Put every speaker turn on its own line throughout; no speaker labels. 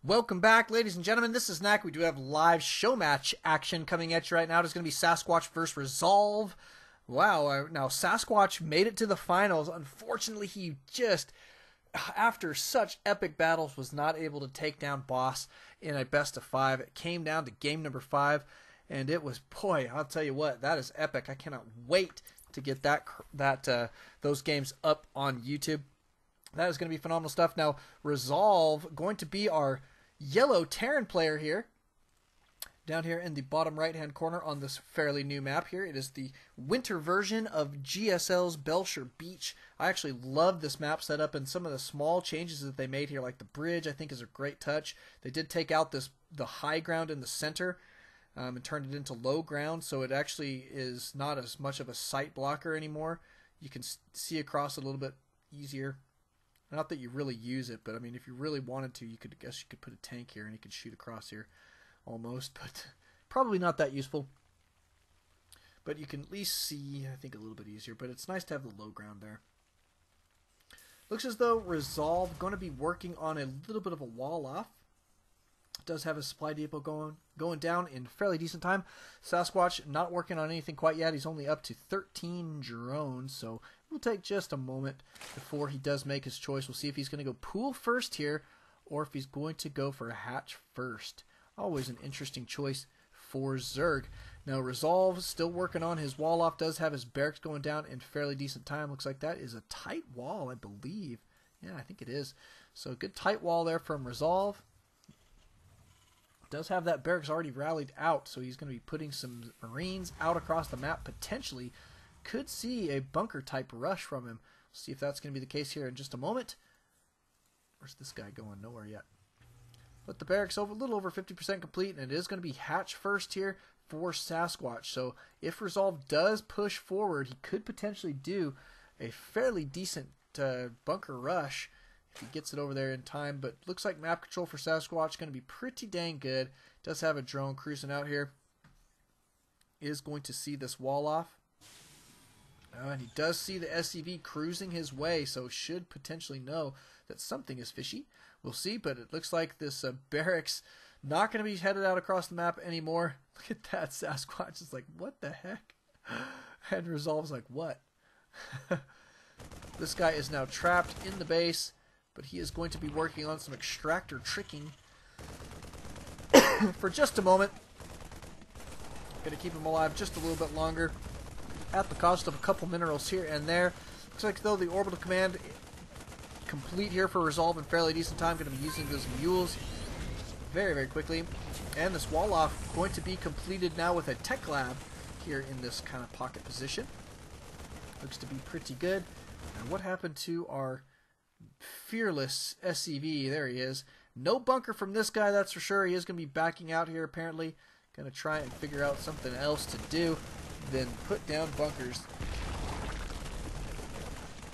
Welcome back, ladies and gentlemen. This is Knack. We do have live show match action coming at you right now. It's going to be Sasquatch versus Resolve. Wow, now Sasquatch made it to the finals. Unfortunately, he just, after such epic battles, was not able to take down Boss in a best of 5. It came down to game number 5, and it was, boy, I'll tell you what, that is epic. I cannot wait to get those games up on YouTube. That is going to be phenomenal stuff. Now, Resolve, going to be our yellow Terran player here. Down here in the bottom right-hand corner on this fairly new map here. It is the winter version of GSL's Belcher Beach. I actually love this map setup, and some of the small changes that they made here, like the bridge, I think is a great touch. They did take out the high ground in the center and turned it into low ground, so it actually is not as much of a sight blocker anymore. You can see across a little bit easier. Not that you really use it, but I mean, if you really wanted to, I guess you could put a tank here and you could shoot across here almost, but probably not that useful. But you can at least see, I think, a little bit easier, but it's nice to have the low ground there. Looks as though Resolve going to be working on a little bit of a wall off. Does have a supply depot going down in fairly decent time. Sasquatch not working on anything quite yet. He's only up to 13 drones, so it'll take just a moment before he does make his choice. We'll see if he's going to go pool first here, or if he's going to go for a hatch first. Always an interesting choice for Zerg. Now, Resolve still working on his wall off. Does have his barracks going down in fairly decent time. Looks like that is a tight wall, I believe. Yeah, I think it is. So, good tight wall there from Resolve. Does have that barracks already rallied out, so he's going to be putting some Marines out across the map. Potentially could see a bunker type rush from him. We'll see if that's going to be the case here in just a moment. Where's this guy going? Nowhere yet. But the barracks a little over 50% complete, and it is going to be hatch first here for Sasquatch. So if Resolve does push forward, he could potentially do a fairly decent bunker rush if he gets it over there in time. But looks like map control for Sasquatch going to be pretty dang good. Does have a drone cruising out here. Is going to see this wall off. And he does see the SCV cruising his way, so should potentially know that something is fishy. We'll see, but it looks like this barracks not going to be headed out across the map anymore. Look at that. Sasquatch is like, what the heck? And Resolve's like, what? This guy is now trapped in the base, but he is going to be working on some extractor tricking for just a moment. Going to keep him alive just a little bit longer at the cost of a couple minerals here and there. Looks like, though, the orbital command complete here for Resolve in fairly decent time. Going to be using those mules very, very quickly. And this wall off going to be completed now with a tech lab here in this kind of pocket position. Looks to be pretty good. And what happened to our fearless SCV? There he is. No bunker from this guy, that's for sure. He is going to be backing out here, apparently. Going to try and figure out something else to do than put down bunkers.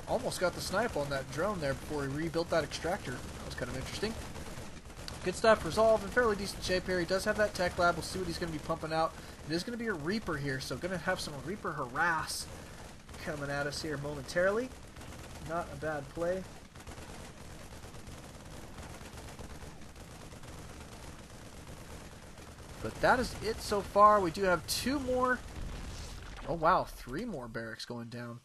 Almost got the snipe on that drone there before he rebuilt that extractor. That was kind of interesting. Good stuff. Resolve in fairly decent shape here. He does have that tech lab. We'll see what he's going to be pumping out. It is going to be a Reaper here, so going to have some Reaper harass coming at us here momentarily. Not a bad play. But that is it so far. We do have 2 more. Oh, wow. 3 more barracks going down.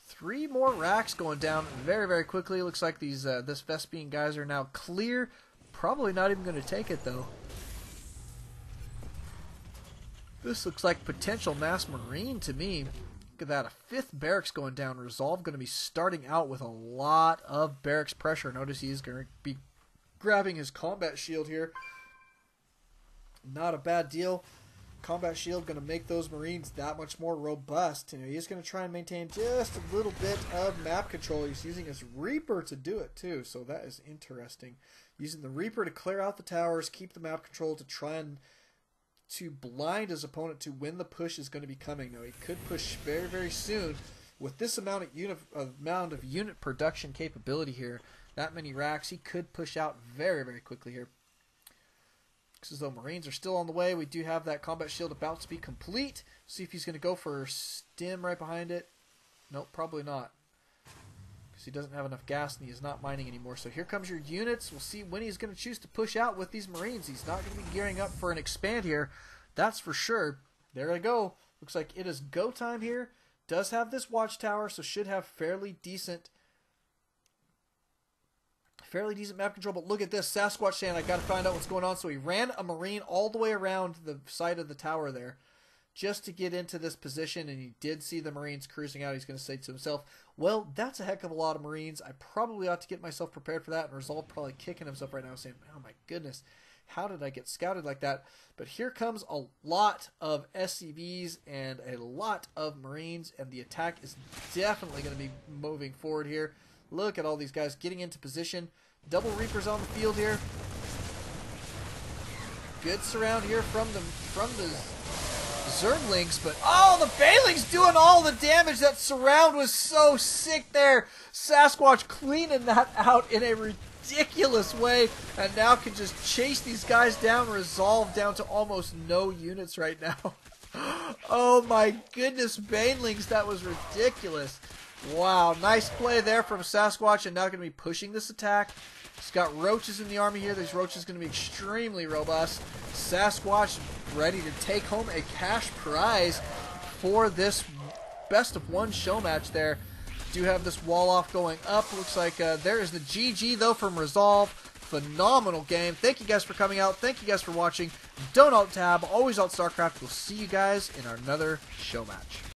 3 more racks going down very, very quickly. Looks like this Vespine guys are now clear. Probably not even going to take it, though. This looks like potential mass marine to me. Look at that. A 5th barracks going down. Resolve going to be starting out with a lot of barracks pressure. Notice he's going to be grabbing his combat shield here. Not a bad deal. Combat shield going to make those Marines that much more robust. You know, he's going to try and maintain just a little bit of map control. He's using his Reaper to do it too, so that is interesting. Using the Reaper to clear out the towers, keep the map control to try and to blind his opponent to when the push is going to be coming. Now, he could push very, very soon. With this amount of unit production capability here, that many racks, he could push out very, very quickly here. As though Marines are still on the way. We do have that combat shield about to be complete. See if he's going to go for stim right behind it. Nope, probably not. he doesn't have enough gas and he is not mining anymore. So here comes your units. We'll see when he's going to choose to push out with these Marines. He's not going to be gearing up for an expand here. That's for sure. There I go. Looks like it is go time here. Does have this watchtower, so should have fairly decent map control. But look at this. Sasquatch saying, I got to find out what's going on. So he ran a Marine all the way around the side of the tower there just to get into this position, and he did see the Marines cruising out. He's going to say to himself, well, that's a heck of a lot of Marines. I probably ought to get myself prepared for that. And Resolve probably kicking himself right now saying, oh my goodness, how did I get scouted like that? But here comes a lot of SCVs and a lot of Marines, and the attack is definitely going to be moving forward here. Look at all these guys getting into position. Double Reapers on the field here. Good surround here from the Zerglings, but oh, the Banelings doing all the damage. That surround was so sick there. Sasquatch cleaning that out in a ridiculous way, and now can just chase these guys down. Resolve down to almost no units right now. Oh my goodness, Banelings, that was ridiculous. Wow, nice play there from Sasquatch, and now going to be pushing this attack. He's got roaches in the army here. These roaches going to be extremely robust. Sasquatch ready to take home a cash prize for this best of one show match there. Do have this wall off going up. Looks like there is the GG though from Resolve. Phenomenal game. Thank you guys for coming out. Thank you guys for watching. Don't alt tab. Always alt StarCraft. We'll see you guys in another show match.